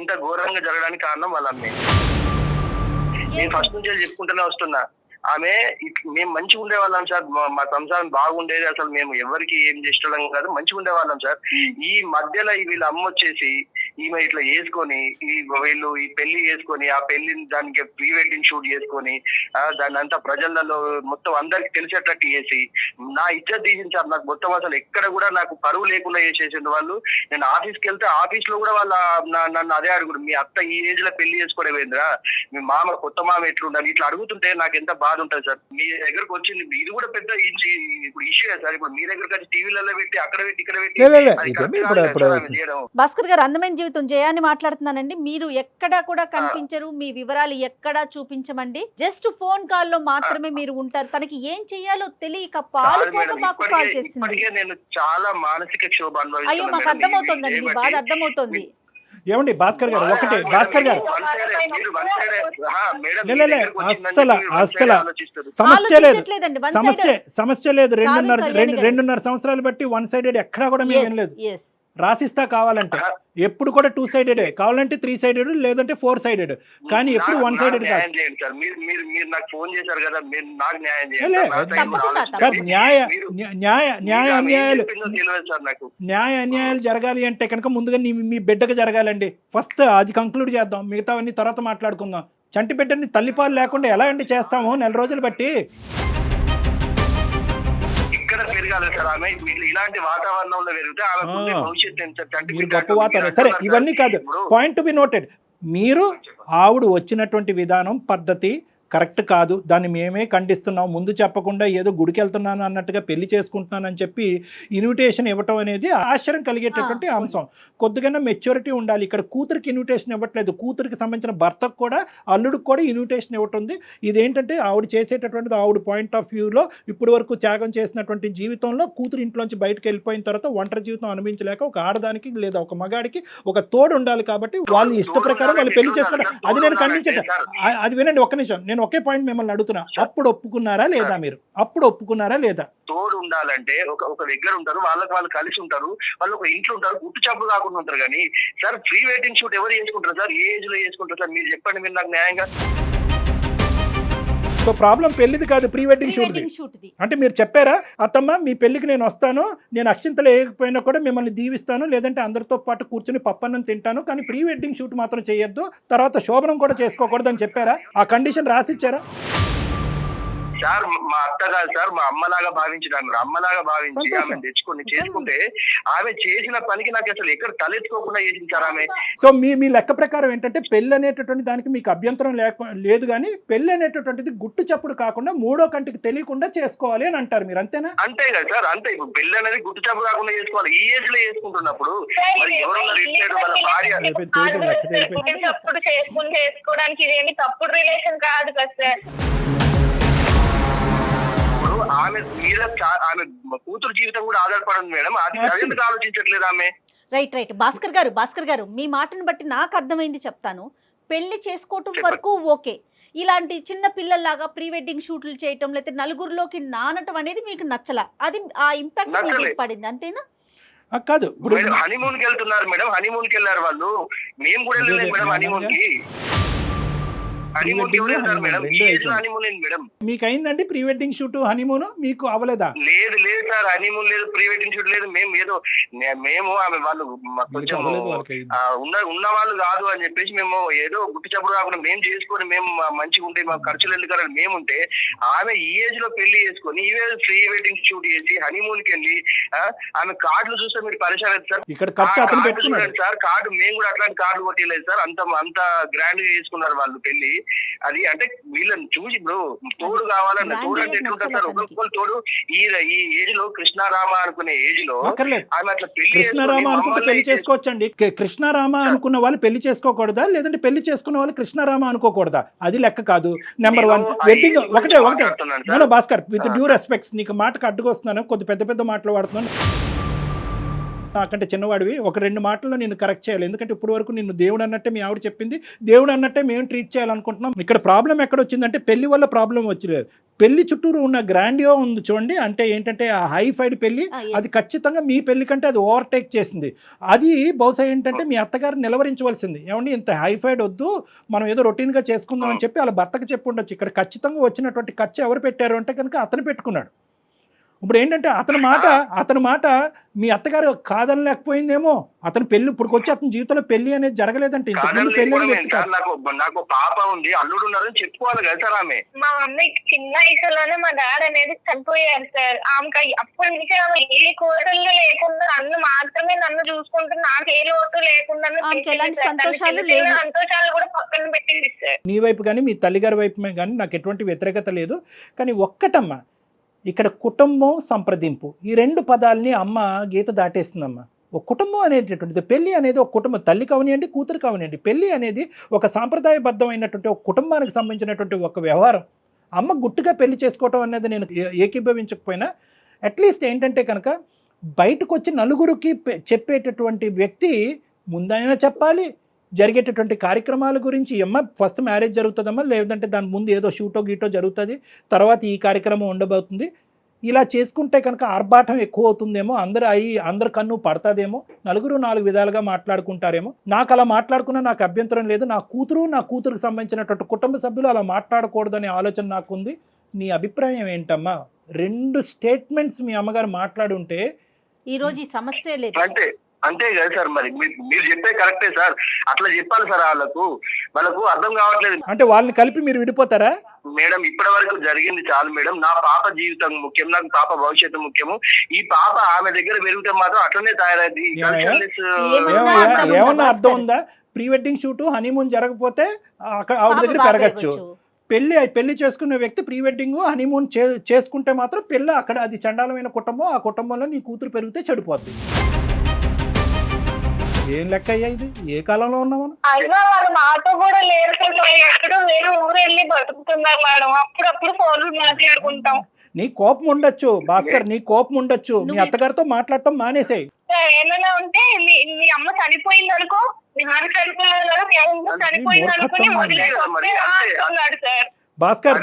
ఇంత ఘోరంగా జరగడానికి కారణం వాళ్ళ అమ్మే. నేను ఫస్ట్ నుంచి చెప్పుకుంటూనే వస్తున్నా. ఆమె మేము మంచిగా ఉండేవాళ్ళం సార్, మా సంసారం బాగుండేది. అసలు మేము ఎవరికి ఏం చేసేవాళ్ళం కాదు, మంచిగా ఉండేవాళ్ళం సార్. ఈ మధ్యలో వీళ్ళ అమ్మ వచ్చేసి ఈమె ఇట్లా వేసుకొని వీళ్ళు ఈ పెళ్లి చేసుకొని ఆ పెళ్లిని దానికి ప్రీ వెడ్డింగ్ షూట్ చేసుకొని దాన్ని అంతా ప్రజలలో మొత్తం అందరికి తెలిసేటట్టు చేసి నా ఇజ్జత్ తీసింది సార్. నాకు మొత్తం అసలు ఎక్కడ కూడా నాకు పరువు లేకుండా చేసేసింది వాళ్ళు. నేను ఆఫీస్కి వెళ్తే ఆఫీస్ లో కూడా వాళ్ళ నన్ను అదే అడుగుడు, మీ అత్త ఈ ఏజ్ లో పెళ్లి చేసుకోవడమేంద్రా, మీ మామ కొత్త మామ ఎట్లుండాలి, ఇట్లా అడుగుతుంటే నాకు ఎంత బాధ ఉంటుంది సార్. మీ దగ్గరకు వచ్చింది, ఇది కూడా పెద్ద ఇప్పుడు ఇష్యూ సార్. ఇప్పుడు మీ దగ్గరకు వచ్చి టీవీలలో పెట్టి అక్కడ పెట్టి ఇక్కడ పెట్టి. భాస్కర్ గారు, అందమైన జీవితం జయాన్ని మాట్లాడుతున్నానండి. మీరు ఎక్కడా కూడా కనిపించరు, మీ వివరాలు ఎక్కడా చూపించమండి. జస్ట్ ఫోన్ కాల్ లో మాత్రమే మీరు ఉంటారు. తనకి ఏం చెయ్యాలో తెలియక మాకు కాల్ చేసింది. నేను చాలా మానసిక క్షోభ అనుభవిస్తున్నాను. అయ్యో, మాకు అర్థమవుతుందండి, మీ బాధ అర్థమవుతుంది. ఏమండి భాస్కర్ గారు, ఒకటే భాస్కర్ గారు, అస్సలు సమస్య లేదు. 2.5 సంవత్సరాలు బట్టి 1 సైడెడ్ ఎక్కడా కూడా మేము వినలేదు. రాసిస్తా కావాలంటే ఎప్పుడు కూడా 2 సైడెడ్, కావాలంటే 3 సైడెడ్, లేదంటే 4 సైడెడ్, కానీ ఎప్పుడు 1 సైడెడ్ కాదు సార్. న్యాయ అన్యాయాలు జరగాలి అంటే కనుక ముందుగా మీ బిడ్డకు జరగాలండి. ఫస్ట్ అది కంక్లూడ్ చేద్దాం, మిగతావన్నీ తర్వాత మాట్లాడుకుందాం. చంటి బిడ్డని తల్లిపాలు లేకుండా ఎలా అండి చేస్తాము 4 రోజులు బట్టి? ఇక్కడ పెరగాలి సార్ ఆమె. ఇలాంటి వాతావరణంలో పెరిగితే ఆమె భవిష్యత్తు గొప్ప వాతావరణం. సరే, ఇవన్నీ కాదు, పాయింట్ టు బి నోటెడ్. మీరు ఆవిడ వచ్చినటువంటి విధానం, పద్ధతి కరెక్ట్ కాదు. దాన్ని మేమే ఖండిస్తున్నాం. ముందు చెప్పకుండా ఏదో గుడికి వెళ్తున్నాను అన్నట్టుగా పెళ్లి చేసుకుంటున్నానని చెప్పి ఇన్విటేషన్ ఇవ్వటం అనేది ఆశ్చర్యం కలిగేటటువంటి అంశం. కొద్దిగా మెచ్యూరిటీ ఉండాలి. ఇక్కడ కూతురికి ఇన్విటేషన్ ఇవ్వట్లేదు, కూతురికి సంబంధించిన భర్తకు కూడా అల్లుడికి కూడా ఇన్విటేషన్ ఇవ్వటుంది. ఇదేంటంటే ఆవిడ చేసేటటువంటిది, ఆవిడ పాయింట్ ఆఫ్ వ్యూలో ఇప్పటి వరకు త్యాగం చేసినటువంటి జీవితంలో కూతురు ఇంట్లోంచి బయటకు వెళ్ళిపోయిన తర్వాత ఒంటరి జీవితం అనుభవించలేక ఒక ఆడదానికి లేదా ఒక మగాడికి ఒక తోడు ఉండాలి. కాబట్టి వాళ్ళు ఇష్ట ప్రకారం వాళ్ళు పెళ్లి చేసుకుంటారు. అది నేను ఖండించట. అది వినండి, ఒక్క నిమిషం, నేను ఒకే పాయింట్ మిమ్మల్ని అడుగుతున్నా. అప్పుడు ఒప్పుకున్నారా లేదా? మీరు అప్పుడు ఒప్పుకున్నారా లేదా? తోడు ఉండాలంటే ఒక దగ్గర ఉంటారు, వాళ్ళు కలిసి ఉంటారు, వాళ్ళు ఒక ఇంట్లో ఉంటారు, గుట్టు చప్పుడు కాకుండా ఉంటారు. కానీ సార్, ప్రీ వెడ్డింగ్ షూట్ ఎవరు చేసుకుంటారు సార్? ఏ ఏజ్ లో చేసుకుంటారు సార్? మీరు చెప్పండి, మీరు నాకు న్యాయంగా. సో ప్రాబ్లం పెళ్లిది కాదు, ప్రీ వెడ్డింగ్ షూట్ది. అంటే మీరు చెప్పారా, అత్తమ్మ మీ పెళ్లికి నేను వస్తాను, నేను అక్షింతలు వేయకపోయినా కూడా మిమ్మల్ని దీవిస్తాను, లేదంటే అందరితో పాటు కూర్చుని పప్పన్నం తింటాను, కానీ ప్రీ వెడ్డింగ్ షూట్ మాత్రం చేయొద్దు, తర్వాత శోభనం కూడా చేసుకోకూడదు అని చెప్పారా? ఆ కండిషన్ రాసిచ్చారా? సార్, మా అత్త కాదు సార్, మా అమ్మలాగా భావించినాను. అమ్మలాగా భావించి ఆమె తెచ్చుకొని చేసుకుంటే ఆమె చేసిన పనికి నాకు అసలు ఎక్కడ తలెత్తుకోకుండా చేసింది సార్ ఆమె. సో మీ లెక్క ప్రకారం ఏంటంటే పెళ్లి అనేటటువంటి దానికి మీకు అభ్యంతరం లేదు, కానీ పెళ్లి అనేటటువంటిది గుట్టు చప్పుడు కాకుండా మూడో కంటికి తెలియకుండా చేసుకోవాలి అని అంటారు మీరు, అంతేనా? అంతే కదా సార్, అంతే. ఇప్పుడు పెళ్లి అనేది గుట్టు చప్పుడు కాకుండా చేసుకోవాలి. ఈ ఏజ్ లో చేసుకుంటున్నప్పుడు మరి ఎవరున్నారు ఇట్లేదు వాళ్ళ భార్య తప్పుడు చేసుకోవడానికి ఇదేమి తప్పుడు రిలేషన్ కాదు కదా సార్. ఆమె మీద ఆమె కూతురు జీవితం కూడా ఆధారపడింది మేడం. అది ఎందుకు ఆలోచించట్లేదు ఆమె? రైట్ భాస్కర్ గారు మీ మాటను బట్టి నాకు అర్థమైంది చెప్తాను. పెళ్లి చేసుకోవటం వరకు ఓకే, ఇలాంటి చిన్న పిల్లల్లాగా ప్రీ వెడ్డింగ్ షూట్లు చేయటం లేకపోతే నలుగురిలోకి నానటం అనేది మీకు నచ్చలా, అది ఆ ఇంపాక్ట్ మీకు పడింది అంతేనా? కాదు, ఇప్పుడు హనీమూన్ కి వెళ్తున్నారు మేడం, హనీమూన్ కి వెళ్ళారు వాళ్ళు, మేము కూడా వెళ్ళలేదు మేడం హనీమూన్ కి. మీకు అయిందండి ప్రీ వెడ్డింగ్ షూట్ హనీమూన్, మీకు అవ్వలేదా? లేదు సార్, హనీమూన్ లేదు, ప్రీ వెడ్డింగ్ షూట్ లేదు. మేము ఆమె వాళ్ళు కొంచెం ఉన్న వాళ్ళు కాదు అని చెప్పేసి మేము ఏదో గుట్టు చప్పుడు కాకుండా మేము చేసుకొని మేము మంచిగా ఉంటే మా ఖర్చులు ఎందుకని మేముంటే, ఆమె ఈ ఏజ్ లో పెళ్లి చేసుకొని ఈ ఏజ్ ప్రీ వెడ్డింగ్ షూట్ చేసి హనీమూన్ కి వెళ్ళి ఆమె కార్డులు చూస్తే మీరు పరిచయం అవుతుంది సార్. ఇక్కడ చూడండి సార్, కార్డు మేము కూడా అట్లాంటి కార్డు కొట్టలేదు సార్, అంత గ్రాండ్ గా చేసుకున్నారు వాళ్ళు పెళ్లి. అది అంటే వీళ్ళని చూసి ఇప్పుడు తోడు కావాలన్న తోడు అంటే ఎట్లుంటారు సార్, ఒకరికొకరు తోడు. ఈ ఏజ్ లో కృష్ణారామ అనుకునే ఏజ్ లో ఆమె అట్లా కృష్ణారామ అనుకుంటే పెళ్లి చేసుకోవచ్చండి. కృష్ణారామ అనుకున్న వాళ్ళు పెళ్లి చేసుకోకూడదా, లేదంటే పెళ్లి చేసుకున్న వాళ్ళు కృష్ణారామ అనుకోకూడదా? అది లెక్క కాదు. నెంబర్ 1 వెడ్డింగ్ ఒకటే భాస్కర్, విత్ డ్యూ రెస్పెక్ట్స్, నీకు మాటకు అడ్డుకొస్తున్నాను, కొద్ది పెద్ద మాటలు వాడుతున్నాను. నాకంటే చిన్నవాడివి, ఒక 2 మాటల్లో నేను కరెక్ట్ చేయాలి. ఎందుకంటే ఇప్పుడు వరకు నిన్ను దేవుడు అన్నట్టే మీ ఆవిడ చెప్పింది, దేవుడు అన్నట్టే మేము ట్రీట్ చేయాలనుకుంటున్నాం. ఇక్కడ ప్రాబ్లం ఎక్కడ వచ్చిందంటే పెళ్లి వల్ల ప్రాబ్లం వచ్చలేదు, పెళ్లి చుట్టూరు ఉన్న గ్రాండియో ఉంది చూడండి. అంటే ఏంటంటే ఆ హైఫైడ్ పెళ్లి, అది ఖచ్చితంగా మీ పెళ్లి కంటే అది ఓవర్టేక్ చేసింది. అది బహుశా ఏంటంటే మీ అత్తగారు నిలవరించవలసింది, ఏమండి ఇంత హైఫైడ్ వద్దు, మనం ఏదో రొటీన్గా చేసుకుందాం అని చెప్పి వాళ్ళ భర్తకు చెప్పి ఉండొచ్చు. ఇక్కడ ఖచ్చితంగా వచ్చినటువంటి ఖర్చు ఎవరు పెట్టారు అంటే కనుక అతను పెట్టుకున్నాడు. ఇప్పుడు ఏంటంటే అతని మాట మీ అత్తగారు కాదనలేకపోయిందేమో. అతని పెళ్లి ఇప్పుడు వచ్చి అతని జీవితంలో పెళ్లి అనేది జరగలేదంటే నాకు పాప ఉంది, అల్లుడు ఉన్నారని చెప్పుకోవాలి కదా సార్. ఆమె మా మమ్మీ చిన్న వయసులోనే మా డాడీ అనేది చనిపోయారు సార్. ఆమెకి అప్పటి నుంచి ఆమె ఏ కోరికలు లేకుండా నన్ను చూసుకుంటూ నాకు ఏ లోటు లేకుండా సంతోషాలు కూడా పక్కన పెట్టింది సార్. నీ వైపు కానీ మీ తల్లిగారి వైపు కానీ నాకు ఎటువంటి వ్యతిరేకత లేదు. కానీ ఒక్కటమ్మా, ఇక్కడ కుటుంబం సంప్రదింపు ఈ 2 పదాలని అమ్మ గీత దాటేస్తుందమ్మా. ఒక కుటుంబం అనేటటువంటిది, పెళ్లి అనేది ఒక కుటుంబం, తల్లి కావనియండి కూతురు కావనియండి, పెళ్లి అనేది ఒక సాంప్రదాయబద్ధమైనటువంటి ఒక కుటుంబానికి సంబంధించినటువంటి ఒక వ్యవహారం. అమ్మ గుట్టుగా పెళ్లి చేసుకోవటం అనేది నేను ఏకీభవించకపోయినా అట్లీస్ట్ ఏంటంటే కనుక బయటకు వచ్చి నలుగురికి చెప్పేటటువంటి వ్యక్తి ముందైనా చెప్పాలి. జరిగేటటువంటి కార్యక్రమాల గురించి, అమ్మ ఫస్ట్ మ్యారేజ్ జరుగుతుందమ్మా, లేదంటే దాని ముందు ఏదో షూటో గీటో జరుగుతుంది, తర్వాత ఈ కార్యక్రమం ఉండబోతుంది. ఇలా చేసుకుంటే కనుక ఆర్భాటం ఎక్కువ అవుతుందేమో, అందరు కన్ను పడుతుందేమో, నలుగురు 4 విధాలుగా మాట్లాడుకుంటారేమో. నాకు అలా మాట్లాడుకున్నా నాకు అభ్యంతరం లేదు. నా కూతురుకు సంబంధించినటువంటి కుటుంబ సభ్యులు అలా మాట్లాడకూడదనే ఆలోచన నాకుంది. నీ అభిప్రాయం ఏంటమ్మా? 2 స్టేట్మెంట్స్ మీ అమ్మగారు మాట్లాడుంటే ఈరోజు ఈ సమస్య లేదు. అంతే కదా సార్, మరి మీరు చెప్పే కరెక్టే సార్, అట్లా చెప్పాలి సార్. వాళ్ళకు అర్థం కావట్లేదు. అంటే వాళ్ళని కలిపి మీరు విడిపోతారా? మేడం ఇప్పటి వరకు జరిగింది చాలు మేడం. నా పాప జీవితం ముఖ్యం, నాకు పాప భవిష్యత్తు ముఖ్యము. ఈ పాప ఆమె దగ్గర పెరిగితే మాత్రం అట్లనే తయారైంది. ఏమన్నా అర్థం ఉందా? ప్రీ వెడ్డింగ్ షూట్ హనీమూన్ జరగకపోతే అక్కడ ఆవిడ దగ్గర పెరగచ్చు. పెళ్లి చేసుకునే వ్యక్తి ప్రీ వెడ్డింగ్ హనీమూన్ చేసుకుంటే మాత్రం పెళ్ళి అక్కడ అది చండాలమైన కుటుంబం. ఆ కుటుంబంలో నీ కూతురు పెరిగితే చెడిపోద్ది. ఏం లెక్క అయ్యా ఇది? ఏ కాలంలో ఉన్నామని అయినా వాళ్ళు మాతో కూడా లేరు, ఎక్కడో వేరే ఊరు వెళ్ళి బతుకుతున్నారు మేడం. అప్పుడప్పుడు ఫోన్లు మాట్లాడుకుంటాం. నీ కోపం ఉండొచ్చు భాస్కర్, నీ కోపం ఉండొచ్చు, మీ అత్తగారితో మాట్లాడటం మానేసాయి. ఏమైనా ఉంటే మీ అమ్మ చనిపోయింది అనుకో, మీ నాన్న చనిపోయింది అనుకుని మొదలెడుతున్నాడు సార్. భాస్కర్,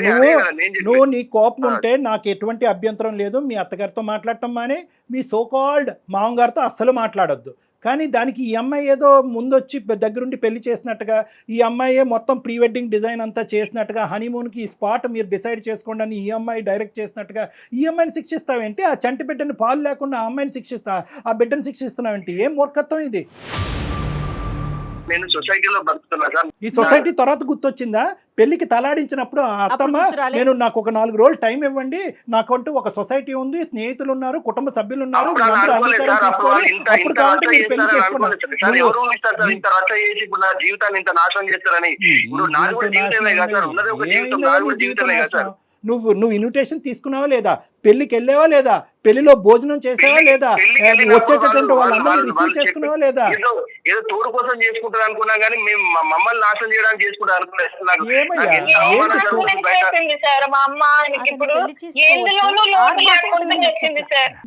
నువ్వు నీ కోపం ఉంటే నాకు ఎటువంటి అభ్యంతరం లేదు. మీ అత్తగారితో మాట్లాడటం మానే, మీ సోకాల్డ్ మామగారితో అస్సలు మాట్లాడొద్దు. కానీ దానికి ఈ అమ్మాయి ఏదో ముందొచ్చి దగ్గరుండి పెళ్లి చేసినట్టుగా, ఈ అమ్మాయి మొత్తం ప్రీ వెడ్డింగ్ డిజైన్ అంతా చేసినట్టుగా, హనీమూన్కి ఈ స్పాట్ మీరు డిసైడ్ చేసుకోండి అని ఈ అమ్మాయి డైరెక్ట్ చేసినట్టుగా ఈ అమ్మాయిని శిక్షిస్తావేంటి? ఆ చంటి బిడ్డని పాలు లేకుండా ఆ అమ్మాయిని ఆ బిడ్డను శిక్షిస్తున్నావేంటి? ఏం మూర్ఖత్వం ఇది? నేను సొసైటీలో బతుకుతున్నా సార్. ఈ సొసైటీ తర్వాత గుర్తొచ్చిందా? పెళ్లికి తలాడించినప్పుడు అత్తమ్మ నాకు ఒక 4 రోజులు టైం ఇవ్వండి, నాకంటూ ఒక సొసైటీ ఉంది, స్నేహితులు ఉన్నారు, కుటుంబ సభ్యులు ఉన్నారు, నువ్వు ఇన్విటేషన్ తీసుకున్నావా లేదా, పెళ్లికి వెళ్ళావా లేదా, పెళ్లిలో భోజనం చేసావా లేదా, వచ్చేటటువంటి వాళ్ళందరినీ రిసీవ్ చేసుకున్నావా లేదా? ఏదో తోడు కోసం చేసుకుంటారు అనుకున్నా కానీ మేము మమ్మల్ని నాశనం చేయడానికి చేసుకుంటారు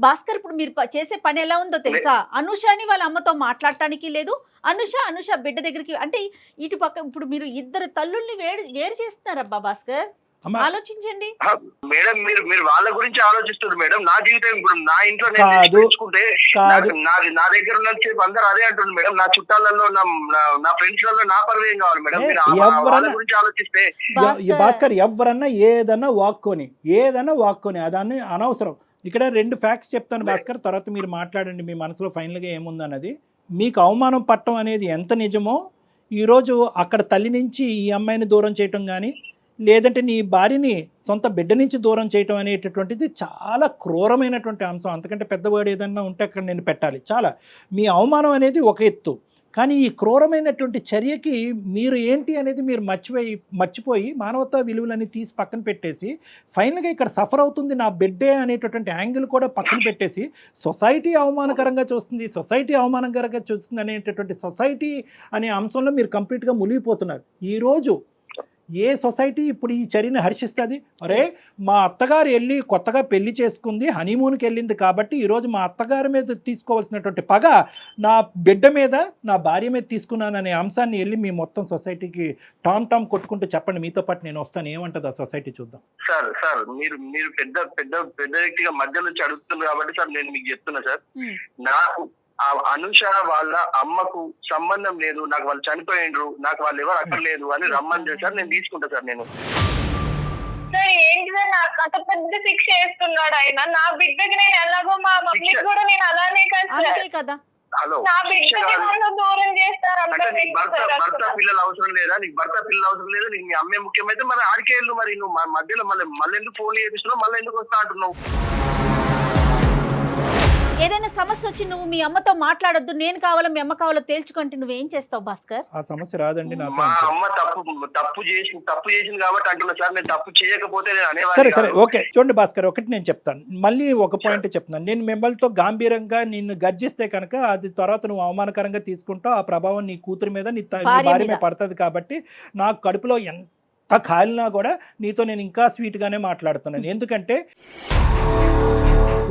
భాస్కర్, ఇప్పుడు మీరు చేసే పని ఎలా ఉందో తెలుసా? అనుషని వాళ్ళ అమ్మతో మాట్లాడటానికి లేదు, అనుష బిడ్డ దగ్గరికి, అంటే ఇటు పక్క ఇప్పుడు మీరు ఇద్దరు తల్లుల్ని వేరు చేస్తున్నారబ్బా భాస్కర్, ఆలోచించండి మేడం. మీరు వాళ్ళ గురించి ఆలోచిస్తున్నారు మేడం. నా జీవితం ఇప్పుడు నా ఇంట్లో నేర్చుకుంటే నా దగ్గర ఉన్న చెప్పి అందరూ అదే అంటుంది మేడం. నా చుట్టాలలో నా ఫ్రెండ్స్ లలో నా పరువు ఏం కావాలి మేడం? వాళ్ళ గురించి ఆలోచిస్తే భాస్కర్ ఎవరన్నా ఏదన్నా వాక్కొని అదాన్ని అనవసరం. ఇక్కడ 2 ఫ్యాక్ట్స్ చెప్తాను భాస్కర్, తర్వాత మీరు మాట్లాడండి మీ మనసులో ఫైనల్గా ఏముందన్నది. మీకు అవమానం పట్టడం అనేది ఎంత నిజమో, ఈరోజు అక్కడ తల్లి నుంచి ఈ అమ్మాయిని దూరం చేయటం కానీ, లేదంటే నీ భార్యని సొంత బిడ్డ నుంచి దూరం చేయటం అనేటటువంటిది చాలా క్రూరమైనటువంటి అంశం. అంతకంటే పెద్దవాడు ఏదన్నా ఉంటే అక్కడ నేను పెట్టాలి. చాలా మీ అవమానం అనేది ఒక ఎత్తు, కానీ ఈ క్రూరమైనటువంటి చర్యకి మీరు ఏంటి అనేది మీరు మర్చిపోయి మానవతా విలువలని తీసి పక్కన పెట్టేసి ఫైనల్గా ఇక్కడ సఫర్ అవుతుంది నా బిడ్డే అనేటటువంటి యాంగిల్ కూడా పక్కన పెట్టేసి సొసైటీ అవమానకరంగా చూస్తుంది అనేటటువంటి సొసైటీ అనే అంశంలో మీరు కంప్లీట్గా మునిగిపోతున్నారు. ఈరోజు ఏ సొసైటీ ఇప్పుడు ఈ చర్యని హర్షిస్తుంది? అరే మా అత్తగారు వెళ్ళి కొత్తగా పెళ్లి చేసుకుంది, హనీమూన్కి వెళ్ళింది కాబట్టి ఈరోజు మా అత్తగారి మీద తీసుకోవాల్సినటువంటి పగ నా బిడ్డ మీద, నా భార్య మీద తీసుకున్నాననే అంశాన్ని వెళ్ళి మీ మొత్తం సొసైటీకి టామ్ కొట్టుకుంటూ చెప్పండి. మీతో పాటు నేను వస్తాను. ఏమంటుంది ఆ సొసైటీ చూద్దాం. సార్ మీరు పెద్ద వ్యక్తిగా మధ్య నుంచి అడుగుతున్నారు కాబట్టి సార్ నేను మీకు చెప్తున్నా సార్, నాకు అనుష వాళ్ళ అమ్మకు సంబంధం లేదు, నాకు వాళ్ళు చనిపోయిండ్రు, నాకు వాళ్ళు ఎవరు అక్కర్లేదు అని రమ్మని సార్ నేను తీసుకుంటా సార్. నేను సార్ ఏంటి సార్ నాకు అంత పెద్ద శిక్ష వేస్తున్నాడు ఆయన. నా బిడ్డకి నేను ఎలాగో మా మమ్మీకి కూడా నేను అలానే కదా. హలో, నా బిడ్డకి దూరం చేస్తారు. భర్త పిల్లలు అవసరం లేదా నీకు? భర్త పిల్లలు అవసరం లేదా నీకు? మీ అమ్మే ముఖ్యమైతే మరి ఆడికే వెళ్ళు. మరి నువ్వు మధ్యలో మళ్ళీ ఎందుకు ఫోన్ చేపిస్తున్నావు? మళ్ళీ ఎందుకు వస్తా అంటున్నావు? ఏదైనా సమస్య వచ్చి నువ్వు మీ అమ్మతో మాట్లాడొద్దు, నేను కావాలో మీ అమ్మ కావాలో తేల్చుకుంటే నువ్వేం చేస్తావు భాస్కర్? ఆ సమస్య రాదండి. మా అమ్మ తప్పు చేసింది కాబట్టి అంటున్నా సార్. నేను తప్పు చేయకపోతే సరే ఓకే. చూడండి భాస్కర్, ఒకటి నేను చెప్తాను, మళ్ళీ ఒక పాయింట్ చెప్తాను. నేను మిమ్మల్తో గాంభీరంగా నిన్ను గర్జిస్తే కనుక అది తర్వాత నువ్వు అవమానకరంగా తీసుకుంటావు. ఆ ప్రభావం నీ కూతురు మీద, నీ భార్య మీద పడుతుంది. కాబట్టి నాకు కడుపులో ఎంత కాలినా కూడా నీతో నేను ఇంకా స్వీట్గానే మాట్లాడుతున్నాను. ఎందుకంటే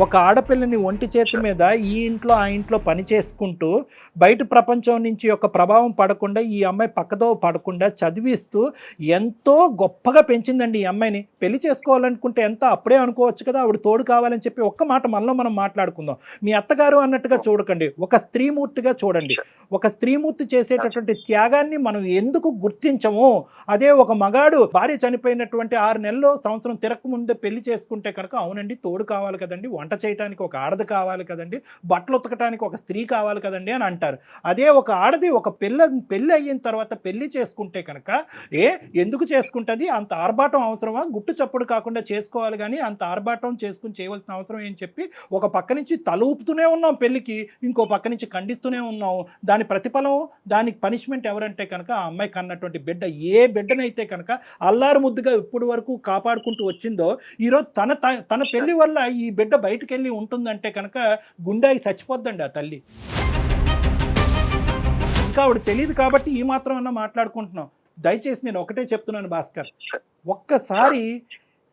ఒక ఆడపిల్లని ఒంటి చేతి మీద ఈ ఇంట్లో ఆ ఇంట్లో పని చేసుకుంటూ బయట ప్రపంచం నుంచి యొక్క ప్రభావం పడకుండా, ఈ అమ్మాయి పక్కదో పడకుండా చదివిస్తూ ఎంతో గొప్పగా పెంచిందండి ఈ అమ్మాయిని. పెళ్లి చేసుకోవాలనుకుంటే ఎంత అప్పుడే అనుకోవచ్చు కదా, ఆవిడ తోడు కావాలని చెప్పి. ఒక్క మాట మనలో మనం మాట్లాడుకుందాం. మీ అత్తగారు అన్నట్టుగా చూడకండి, ఒక స్త్రీమూర్తిగా చూడండి. ఒక స్త్రీమూర్తి చేసేటటువంటి త్యాగాన్ని మనం ఎందుకు గుర్తించము? అదే ఒక మగాడు భార్య చనిపోయినటువంటి 6 నెలలు సంవత్సరం తిరగక ముందే పెళ్లి చేసుకుంటే కనుక అవునండి తోడు కావాలి కదండి, వంట చేయడానికి ఒక ఆడది కావాలి కదండి, బట్టలు ఉతకడానికి ఒక స్త్రీ కావాలి కదండి అని అంటారు. అదే ఒక ఆడది ఒక పెళ్ళి అయిన తర్వాత పెళ్లి చేసుకుంటే కనుక ఎందుకు చేసుకుంటుంది? అంత ఆర్భాటం అవసరమా? గుట్టు చప్పుడు కాకుండా చేసుకోవాలి కానీ అంత ఆర్భాటం చేసుకుని చేయవలసిన అవసరం ఏం చెప్పి ఒక పక్క నుంచి తల ఊపుతూనే ఉన్నాం పెళ్లికి, ఇంకో పక్క నుంచి ఖండిస్తూనే ఉన్నాం. దాని ప్రతిఫలం, దానికి పనిష్మెంట్ ఎవరంటే కనుక ఆ అమ్మాయి కన్నటువంటి బిడ్డ. ఏ బిడ్డనైతే కనుక అల్లారు ముద్దుగా ఇప్పటి వరకు కాపాడుకుంటూ వచ్చిందో, ఈరోజు తన పెళ్లి వల్ల ఈ బిడ్డ బయటకు వెళ్ళి ఉంటుందంటే కనుక గుండెకి చచ్చిపోద్దండి ఆ తల్లి. ఇంకా ఆవిడ తెలియదు కాబట్టి ఈ మాత్రం అన్నా మాట్లాడుకుంటున్నాం. దయచేసి నేను ఒకటే చెప్తున్నాను భాస్కర్, ఒక్కసారి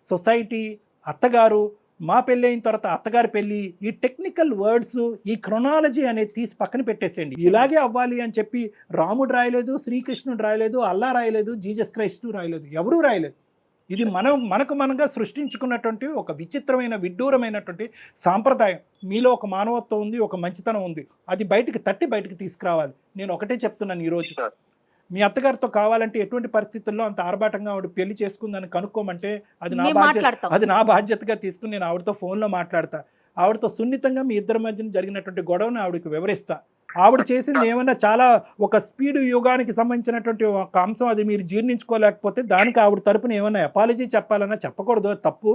సొసైటీ, అత్తగారు, మా పెళ్ళి అయిన తర్వాత అత్తగారి పెళ్ళి, ఈ టెక్నికల్ వర్డ్స్, ఈ క్రొనాలజీ అనేది తీసి పక్కన పెట్టేసేయండి. ఇలాగే అవ్వాలి అని చెప్పి రాముడు రాయలేదు, శ్రీకృష్ణుడు రాయలేదు, అల్లా రాయలేదు, జీసస్ క్రైస్ట్ రాయలేదు, ఎవరూ రాయలేదు. ఇది మనకు మనంగా సృష్టించుకున్నటువంటి ఒక విచిత్రమైన విడ్డూరమైనటువంటి సాంప్రదాయం. మీలో ఒక మానవత్వం ఉంది, ఒక మంచితనం ఉంది, అది బయటికి తీసుకురావాలి. నేను ఒకటే చెప్తున్నాను ఈరోజు, మీ అత్తగారితో కావాలంటే ఎటువంటి పరిస్థితుల్లో అంత ఆర్భాటంగా ఆవిడ పెళ్లి చేసుకుందని కనుక్కోమంటే అది నా బాధ్యతగా తీసుకుని నేను ఆవిడతో ఫోన్లో మాట్లాడతా. ఆవిడతో సున్నితంగా మీ ఇద్దరి మధ్యన జరిగినటువంటి గొడవను ఆవిడకి వివరిస్తా. ఆవిడ చేసింది ఏమన్నా చాలా ఒక స్పీడ్ యుగానికి సంబంధించినటువంటి ఒక అంశం, అది మీరు జీర్ణించుకోలేకపోతే దానికి ఆవిడ తరపున ఏమన్నా అపాలజీ చెప్పాలన్నా చెప్పకూడదు, తప్పు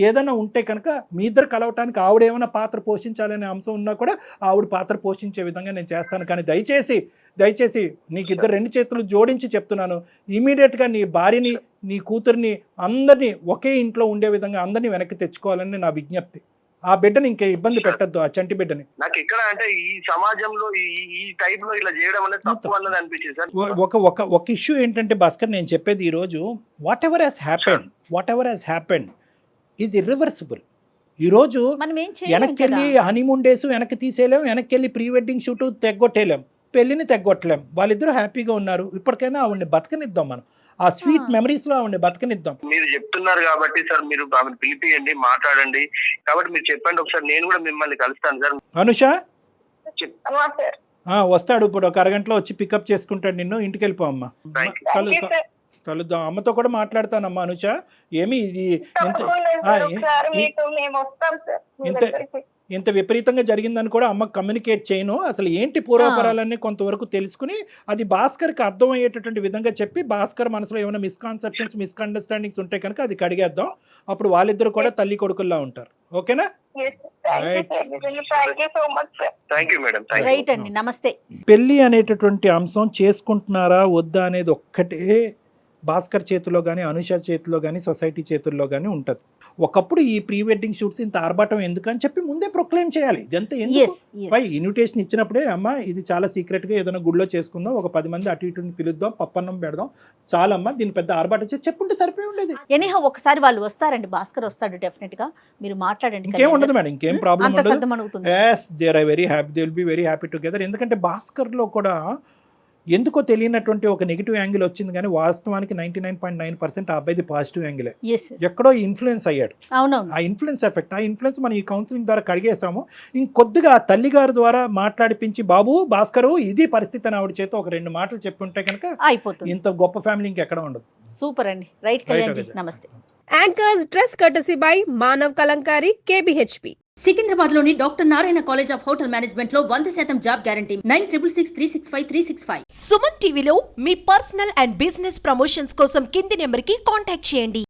ఏదైనా ఉంటే కనుక మీ ఇద్దరు కలవటానికి ఆవిడ ఏమైనా పాత్ర పోషించాలనే అంశం ఉన్నా కూడా ఆవిడ పాత్ర పోషించే విధంగా నేను చేస్తాను. కానీ దయచేసి నీకు ఇద్దరు 2 చేతులు జోడించి చెప్తున్నాను, ఇమీడియట్గా నీ భార్యని, నీ కూతుర్ని, అందరినీ ఒకే ఇంట్లో ఉండే విధంగా అందరినీ వెనక్కి తెచ్చుకోవాలని నా విజ్ఞప్తి. ఆ బిడ్డని ఇంకే ఇబ్బంది పెట్టద్దు, ఆ చంటి బిడ్డని. నాకు ఎక్కడ అంటే ఈ సమాజంలో ఈ టైప్ లో ఇలా చేయడం అనేది తప్పు అన్నది అనిపించింది సార్. ఒక ఇష్యూ ఏంటంటే భాస్కర్, నేను చెప్పేది ఈరోజు what ever has happened is irreversible. ఈరోజు వెనక్కి వెళ్ళి హనీమూన్ డేస్ వెనక్కి తీసేయలేం, వెనక్కి వెళ్ళి ప్రీ వెడ్డింగ్ షూట్ తెగ్గొట్టేయలేం, పెళ్లిని తెగ్గొట్టలేం. వాళ్ళిద్దరూ హ్యాపీగా ఉన్నారు, ఇప్పటికైనా ఆవిడని బతకనిద్దాం, మనం ఆ స్వీట్ మెమరీస్ లో ఆవిడని బతకనిద్దాం. మీరు చెప్తున్నారు కాబట్టి సార్, మీరు ఆమెను పిలిపియండి, మాట్లాడండి. కాబట్టి మీరు చెప్పండి ఒకసారి, నేను కూడా మిమ్మల్ని కలుస్తాను సార్. అనుష సార్. వస్తాడు ఇప్పుడు, ఒక అరగంటలో వచ్చి పికప్ చేసుకుంటాడు నిన్ను. ఇంటికి వెళ్ళిపో అమ్మా, కలుద్దాం. అమ్మతో కూడా మాట్లాడతానమ్మా. అనుష ఏమి ఇది ఇంత విపరీతంగా జరిగిందని కూడా అమ్మకు కమ్యూనికేట్ చేయను. అసలు ఏంటి పూర్వపరాలన్నీ కొంతవరకు తెలుసుకుని అది భాస్కర్కి అర్థమయ్యేటటువంటి విధంగా చెప్పి, భాస్కర్ మనసులో ఏమైనా మిస్కాన్సెప్షన్స్, మిస్అండర్స్టాండింగ్స్ ఉంటే కనుక అది కడిగేద్దాం. అప్పుడు వాళ్ళిద్దరు కూడా తల్లి కొడుకుల్లా ఉంటారు. ఓకేనా? రైట్ అండి, నమస్తే. పెళ్లి అనేటటువంటి అంశం చేసుకుంటున్నారా వద్దా అనేది ఒక్కటే భాస్కర్ చేతిలో కానీ, అనుష చేతిలో కానీ, సొసైటీ చేతుల్లో కానీ ఉంటుంది. ఒకప్పుడు ఈ ప్రీ వెడ్డింగ్ షూట్స్ ఇంత ఆర్భాటం ఎందుకని చెప్పి ముందే ప్రొక్లెయిమ్ చేయాలి. ఇదంతా ఎందుకు? ఇన్విటేషన్ ఇచ్చినప్పుడే అమ్మ ఇది చాలా సీక్రెట్గా ఏదైనా గుడిలో చేసుకుందాం, ఒక 10 మంది అటు ఇటుని పిలుద్దాం, పప్పన్నం పెడదాం, చాలమ్మా దీని పెద్ద ఆర్భాటం చేసి చెప్పుంటే సరిపోయి ఉండేది. ఎనీహౌ ఒకసారి వాళ్ళు వస్తారండి, భాస్కర్ వస్తాడు డెఫినెట్ గా, మీరు మాట్లాడండి. ఇంకేం ఉండదు మేడం, ఇంకేం ప్రాబ్లం ఉండదు. yes they are very happy, they will be very happy together. ఎందుకంటే భాస్కర్ లో కూడా ఎందుకో తెలియనటువంటి ఒక నెగిటివ్ యాంగిల్ వచ్చింది, కానీ వాస్తవానికి 99.9% ఆ అబ్బాయిది పాజిటివ్ యాంగిలే. ఎక్కడో ఇన్ఫ్లుయెన్స్ అయ్యాడు. ఆ ఇన్ఫ్లుయెన్స్ ఎఫెక్ట్, ఆ ఇన్ఫ్లుయెన్స్ మనం ఈ కౌన్సిలింగ్ ద్వారా కడిగేసాము. ఇంకొద్దిగా ఆ తల్లి గారి ద్వారా మాట్లాడిపించి, బాబు భాస్కర్ ఇది పరిస్థితి అని ఆవిడ చేత ఒక 2 మాటలు చెప్పుంటే కనుక అయిపోతుంది. ఇంత గొప్ప ఫ్యామిలీ ఇంకెక్కడ ఉండదు. సూపర్ అండి. రైట్ కళ్యాణ్, నమస్తే. Anchors dress courtesy by Manav Kalamkari, KBHP. Secunderabad లోని doctor Narayana college of hotel management లో 100% జాబ్ గ్యారంటీ. 9663653665. సుమన్ టీవీలో మీ పర్సనల్ అండ్ బిజినెస్ ప్రమోషన్స్ కోసం కింది నెంబర్ కి కాంటాక్ట్ చేయండి.